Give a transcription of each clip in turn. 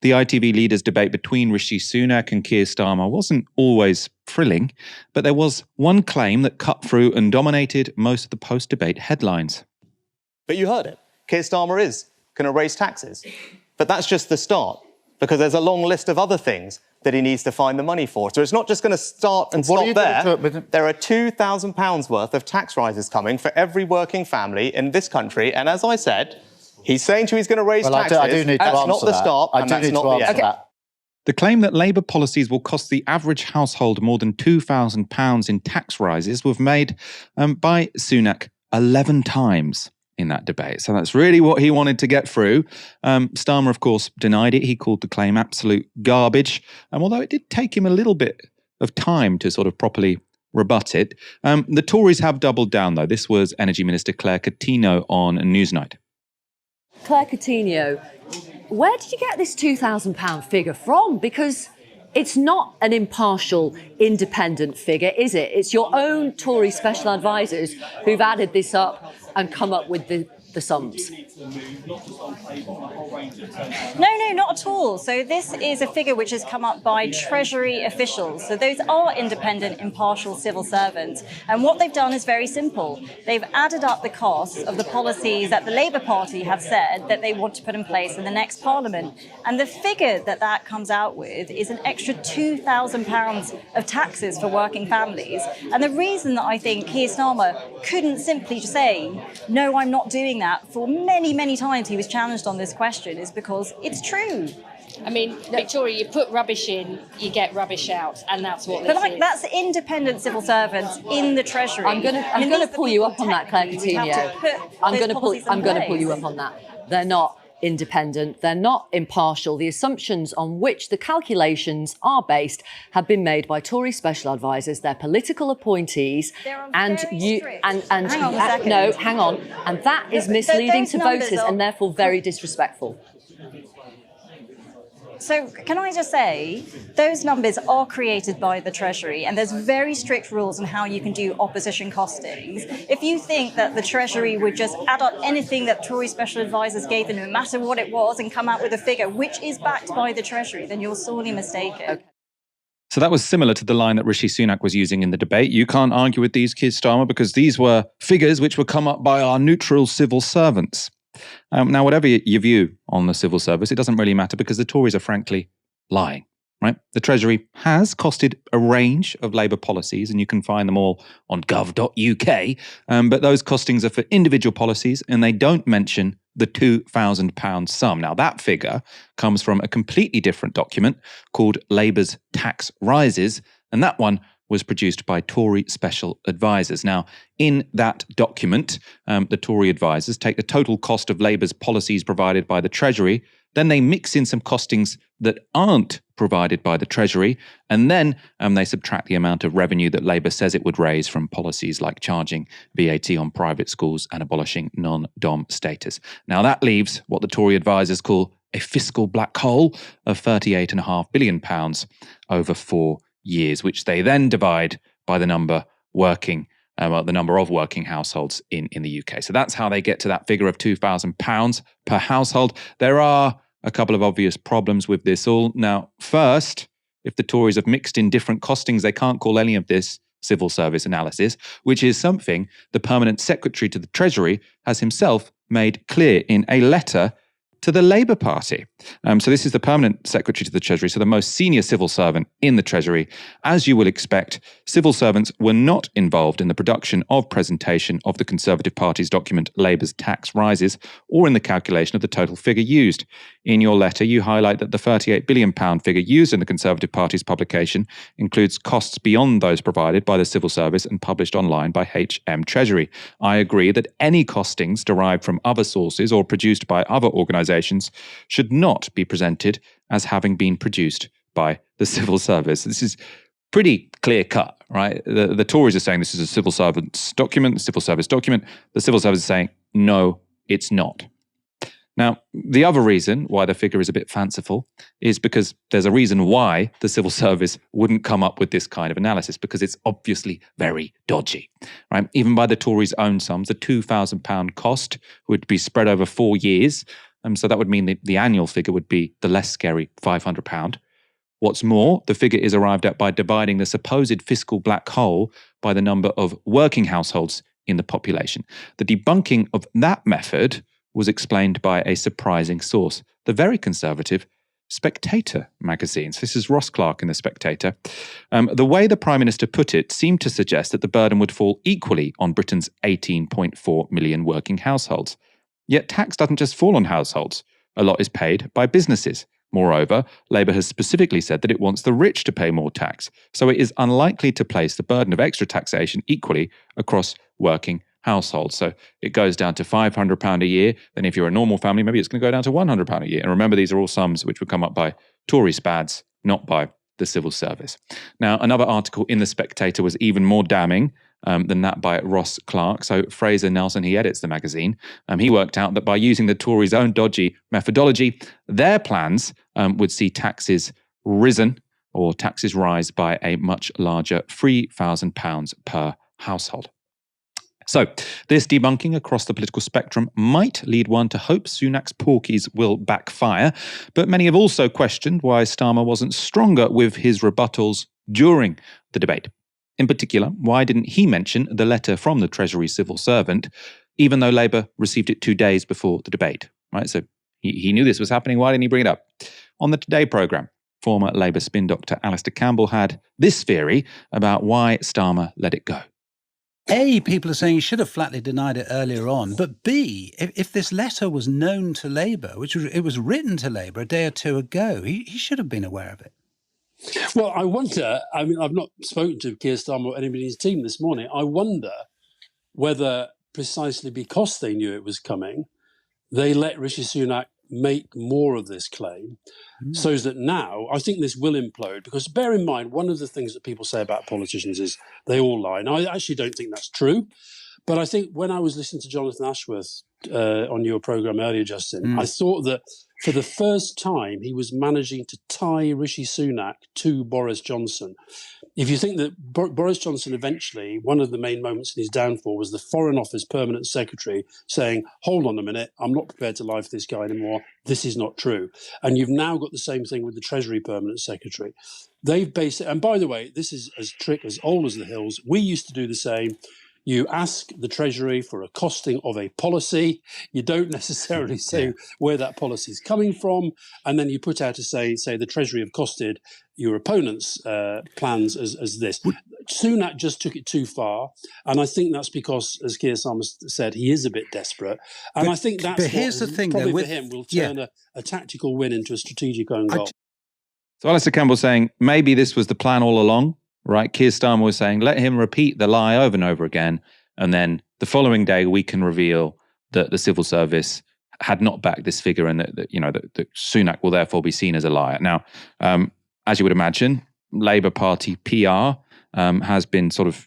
The ITV leaders' debate between Rishi Sunak and Keir Starmer wasn't always thrilling, but there was one claim that cut through and dominated most of the post-debate headlines. But you heard it. Keir Starmer is going to raise taxes. But that's just the start, because there's a long list of other things that he needs to find the money for. So it's not just going to start and stop there. There are £2,000 worth of tax rises coming for every working family in this country. And as I said, he's saying to you he's going to raise taxes. I do need to that's not the start, and that's not the end. The claim that Labour policies will cost the average household more than £2,000 in tax rises was made by Sunak 11 times in that debate. So that's really what he wanted to get through. Starmer, of course, denied it. He called the claim absolute garbage. Although it did take him a little bit of time to sort of properly rebut it. The Tories have doubled down, though. This was Energy Minister Claire Coutinho on Newsnight. Claire Coutinho, where did you get this £2,000 figure from? Because it's not an impartial, independent figure, is it? It's your own Tory special advisors who've added this up and come up with the sums. No, not at all. So this is a figure which has come up by Treasury officials. So those are independent, impartial civil servants. And what they've done is very simple. They've added up the costs of the policies that the Labour Party have said that they want to put in place in the next Parliament. And the figure that comes out with is an extra £2,000 of taxes for working families. And the reason that I think Keir Starmer couldn't simply just say, no, I'm not doing that, for many, many times he was challenged on this question, is because it's true. I mean, Victoria, you put rubbish in, you get rubbish out, and that's what this is. That's independent civil servants in the Treasury. I'm going to pull you up on that, Claire Coutinho. I'm going to pull you up on that. They're not independent, they're not impartial. The assumptions on which the calculations are based have been made by Tory special advisors, their political appointees, and hang on, and that is misleading to voters and therefore very disrespectful. So can I just say, those numbers are created by the Treasury, and there's very strict rules on how you can do opposition costings. If you think that the Treasury would just add up anything that Tory special advisors gave them, no matter what it was, and come out with a figure which is backed by the Treasury, then you're sorely mistaken. Okay. So that was similar to the line that Rishi Sunak was using in the debate. You can't argue with these, Keir Starmer, because these were figures which were come up by our neutral civil servants. Now, whatever your view on the civil service, it doesn't really matter because the Tories are frankly lying, right? The Treasury has costed a range of Labour policies, and you can find them all on gov.uk, but those costings are for individual policies, and they don't mention the £2,000 sum. Now, that figure comes from a completely different document called Labour's Tax Rises, and that one was produced by Tory special advisors. Now, in that document, the Tory advisors take the total cost of Labour's policies provided by the Treasury, then they mix in some costings that aren't provided by the Treasury, and then they subtract the amount of revenue that Labour says it would raise from policies like charging VAT on private schools and abolishing non-dom status. Now, that leaves what the Tory advisors call a fiscal black hole of £38.5 billion over 4 years, which they then divide by the number of working households in the UK. So that's how they get to that figure of £2,000 per household. There are a couple of obvious problems with this all. Now, first, if the Tories have mixed in different costings, they can't call any of this civil service analysis, which is something the permanent secretary to the Treasury has himself made clear in a letter to the Labour Party. So this is the permanent secretary to the Treasury, so the most senior civil servant in the Treasury. As you will expect, civil servants were not involved in the production of presentation of the Conservative Party's document, Labour's Tax Rises, or in the calculation of the total figure used. In your letter, you highlight that the £38 billion figure used in the Conservative Party's publication includes costs beyond those provided by the civil service and published online by HM Treasury. I agree that any costings derived from other sources or produced by other organisations should not be presented as having been produced by the civil service. This is pretty clear cut, right? The Tories are saying this is a civil servant's document, the civil service document. The civil service is saying, no, it's not. Now, the other reason why the figure is a bit fanciful is because there's a reason why the civil service wouldn't come up with this kind of analysis, because it's obviously very dodgy, right? Even by the Tories' own sums, the £2,000 cost would be spread over 4 years. So that would mean that the annual figure would be the less scary £500. What's more, the figure is arrived at by dividing the supposed fiscal black hole by the number of working households in the population. The debunking of that method was explained by a surprising source, the very conservative Spectator magazine. So this is Ross Clark in The Spectator. The way the Prime Minister put it seemed to suggest that the burden would fall equally on Britain's 18.4 million working households. Yet tax doesn't just fall on households. A lot is paid by businesses. Moreover, Labour has specifically said that it wants the rich to pay more tax, so it is unlikely to place the burden of extra taxation equally across working households. So it goes down to £500 a year. Then if you're a normal family, maybe it's going to go down to £100 a year. And remember, these are all sums which would come up by Tory spads, not by the civil service. Now, another article in The Spectator was even more damning than that by Ross Clark. So Fraser Nelson, he edits the magazine. He worked out that by using the Tories' own dodgy methodology, their plans would see taxes risen or taxes rise by a much larger £3,000 per household. So, this debunking across the political spectrum might lead one to hope Sunak's porkies will backfire, but many have also questioned why Starmer wasn't stronger with his rebuttals during the debate. In particular, why didn't he mention the letter from the Treasury civil servant, even though Labour received it 2 days before the debate? Right, so he knew this was happening. Why didn't he bring it up? On the Today programme, former Labour spin doctor Alistair Campbell had this theory about why Starmer let it go. A, people are saying he should have flatly denied it earlier on. But B, if this letter was known to Labour, it was written to Labour a day or two ago, he should have been aware of it. Well, I wonder, I mean, I've not spoken to Keir Starmer or anybody in his team this morning. I wonder whether precisely because they knew it was coming, they let Rishi Sunak make more of this claim, so that now, I think this will implode, because bear in mind, one of the things that people say about politicians is they all lie. And I actually don't think that's true. But I think when I was listening to Jonathan Ashworth on your programme earlier, Justin, I thought that for the first time he was managing to tie Rishi Sunak to Boris Johnson. If you think that Boris Johnson eventually, one of the main moments in his downfall was the Foreign Office Permanent Secretary saying, hold on a minute, I'm not prepared to lie for this guy anymore. This is not true. And you've now got the same thing with the Treasury Permanent Secretary. They've basically, and by the way, this is a trick as old as the hills. We used to do the same. You ask the Treasury for a costing of a policy. You don't necessarily say where that policy is coming from. And then you put out to say the Treasury have costed your opponent's plans as this. Sunak just took it too far. And I think that's because, as Keir Starmer said, he is a bit desperate. And I think that's but here's the thing, probably though, for him will turn a tactical win into a strategic own goal. So Alistair Campbell saying maybe this was the plan all along. Right, Keir Starmer was saying, let him repeat the lie over and over again, and then the following day we can reveal that the civil service had not backed this figure, and that Sunak will therefore be seen as a liar. Now, as you would imagine, Labour Party PR has been sort of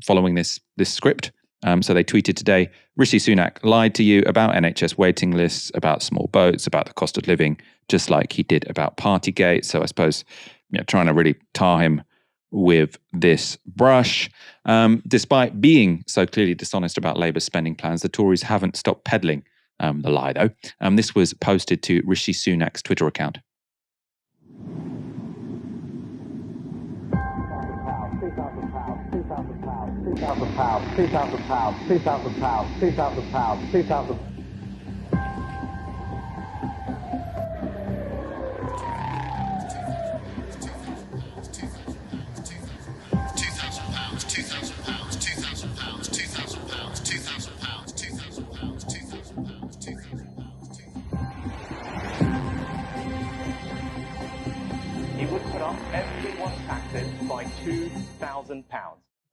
following this script. So they tweeted today, Rishi Sunak lied to you about NHS waiting lists, about small boats, about the cost of living, just like he did about Partygate. So I suppose trying to really tar him with this brush. Despite being so clearly dishonest about Labour's spending plans, the Tories haven't stopped peddling the lie, though. This was posted to Rishi Sunak's Twitter account. By £2,000.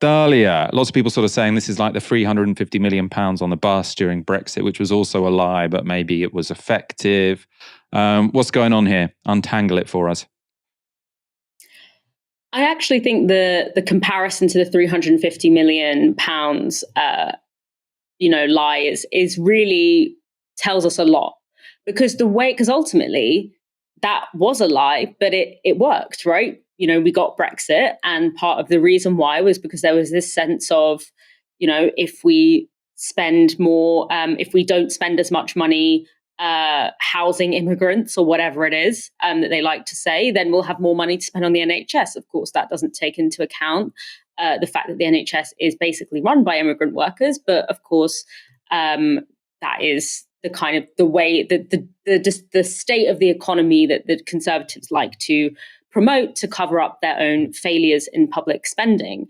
Dahlia. Lots of people sort of saying this is like the £350 million on the bus during Brexit, which was also a lie, but maybe it was effective. What's going on here? Untangle it for us. I actually think the comparison to the £350 million lie is really tells us a lot, because ultimately that was a lie, but it worked, right? We got Brexit, and part of the reason why was because there was this sense of, if we spend more, if we don't spend as much money housing immigrants or whatever it is that they like to say, then we'll have more money to spend on the NHS. Of course, that doesn't take into account the fact that the NHS is basically run by immigrant workers. But of course, that is the kind of the way that the state of the economy that the Conservatives like to promote to cover up their own failures in public spending.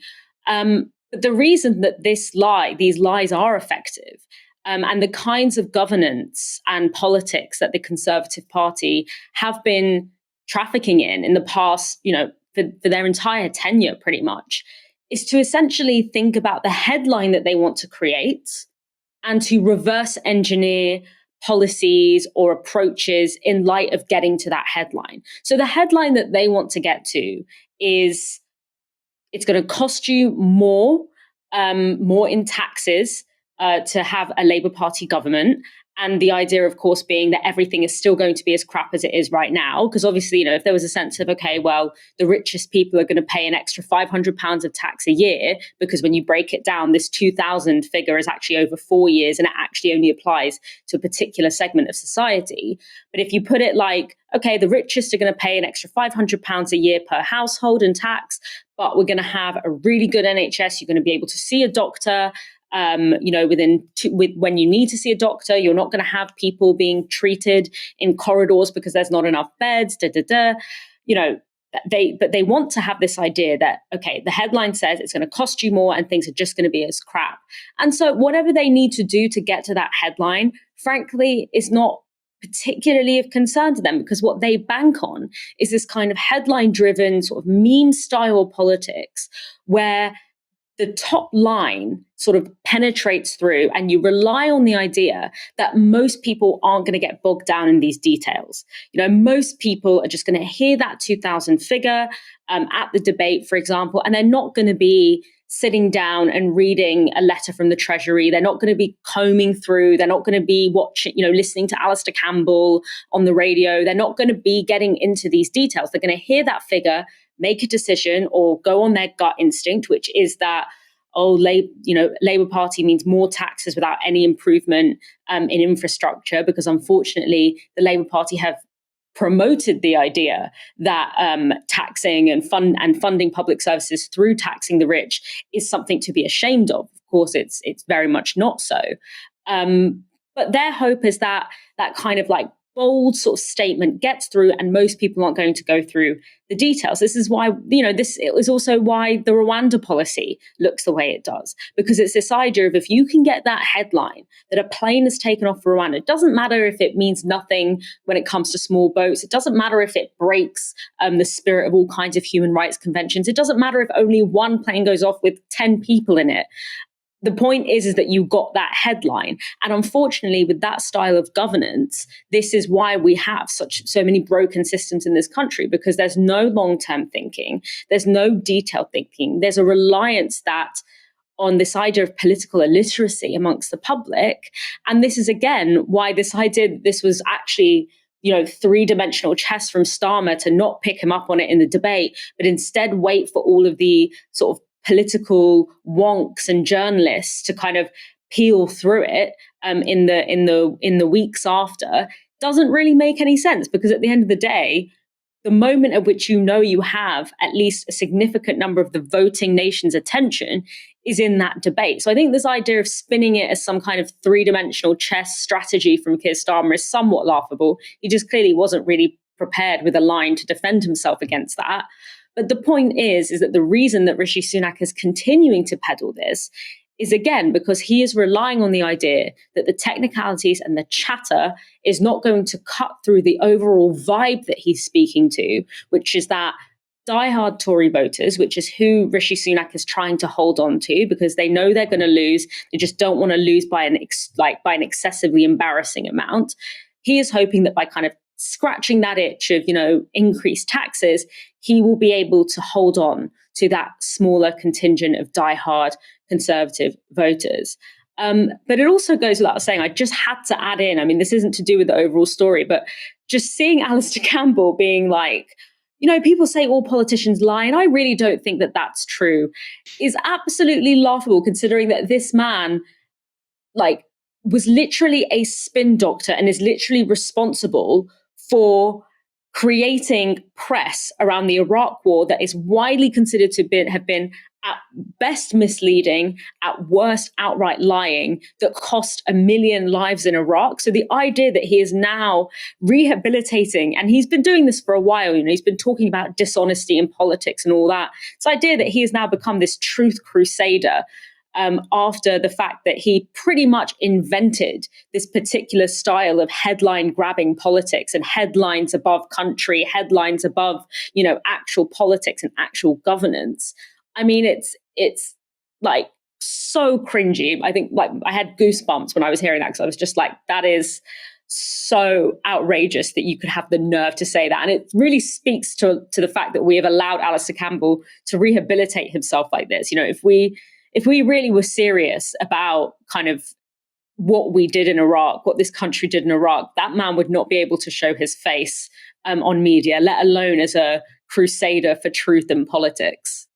But the reason that these lies are effective, and the kinds of governance and politics that the Conservative Party have been trafficking in the past, for their entire tenure, pretty much, is to essentially think about the headline that they want to create and to reverse engineer policies or approaches in light of getting to that headline. So the headline that they want to get to is it's going to cost you more in taxes to have a Labour Party government. And the idea, of course, being that everything is still going to be as crap as it is right now. Because obviously, if there was a sense of, okay, well, the richest people are going to pay an extra £500 of tax a year, because when you break it down, this 2,000 figure is actually over 4 years and it actually only applies to a particular segment of society. But if you put it like, okay, the richest are going to pay an extra £500 a year per household in tax, but we're going to have a really good NHS, you're going to be able to see a doctor, when you need to see a doctor, you're not going to have people being treated in corridors because there's not enough beds, But they want to have this idea that, okay, the headline says it's going to cost you more and things are just going to be as crap. And so whatever they need to do to get to that headline, frankly, is not particularly of concern to them, because what they bank on is this kind of headline-driven sort of meme-style politics where the top line sort of penetrates through and you rely on the idea that most people aren't going to get bogged down in these details. Most people are just going to hear that 2,000 figure at the debate, for example, and they're not going to be sitting down and reading a letter from the Treasury. They're not going to be combing through. They're not going to be watching, listening to Alistair Campbell on the radio. They're not going to be getting into these details. They're going to hear that figure, make a decision, or go on their gut instinct, which is that, Labour Party means more taxes without any improvement in infrastructure, because unfortunately the Labour Party have promoted the idea that taxing and funding public services through taxing the rich is something to be ashamed of. Of course, it's very much not so. But their hope is that kind of like bold sort of statement gets through and most people aren't going to go through the details. This is why, it was also why the Rwanda policy looks the way it does, because it's this idea of if you can get that headline that a plane is taken off for Rwanda, it doesn't matter if it means nothing when it comes to small boats. It doesn't matter if it breaks the spirit of all kinds of human rights conventions. It doesn't matter if only one plane goes off with 10 people in it. The point is that you got that headline. And unfortunately, with that style of governance, this is why we have so many broken systems in this country, because there's no long-term thinking. There's no detailed thinking. There's a reliance on this idea of political illiteracy amongst the public. And this is, again, why this idea that this was actually three-dimensional chess from Starmer to not pick him up on it in the debate, but instead wait for all of the sort of political wonks and journalists to kind of peel through it in the weeks after, doesn't really make any sense, because at the end of the day, the moment at which you have at least a significant number of the voting nation's attention is in that debate. So I think this idea of spinning it as some kind of three-dimensional chess strategy from Keir Starmer is somewhat laughable. He just clearly wasn't really prepared with a line to defend himself against that. But the point is that the reason that Rishi Sunak is continuing to peddle this is, again, because he is relying on the idea that the technicalities and the chatter is not going to cut through the overall vibe that he's speaking to, which is that diehard Tory voters, which is who Rishi Sunak is trying to hold on to, because they know they're going to lose. They just don't want to lose by an excessively embarrassing amount. He is hoping that by kind of scratching that itch of, increased taxes, he will be able to hold on to that smaller contingent of diehard Conservative voters. But it also goes without saying, I just had to add in, I mean, this isn't to do with the overall story, but just seeing Alistair Campbell being like, people say all politicians lie, and I really don't think that that's true, is absolutely laughable, considering that this man, was literally a spin doctor and is literally responsible for creating press around the Iraq war that is widely considered to have been at best misleading, at worst outright lying, that cost 1 million lives in Iraq. So the idea that he is now rehabilitating, and he's been doing this for a while, he's been talking about dishonesty in politics and all that. This idea that he has now become this truth crusader, after the fact that he pretty much invented this particular style of headline grabbing politics and headlines above country, headlines above, actual politics and actual governance. I mean, it's like so cringy. I think like I had goosebumps when I was hearing that, because I was just like, that is so outrageous that you could have the nerve to say that. And it really speaks to the fact that we have allowed Alistair Campbell to rehabilitate himself like this. If we really were serious about kind of what we did in Iraq, what this country did in Iraq, that man would not be able to show his face on media, let alone as a crusader for truth in politics.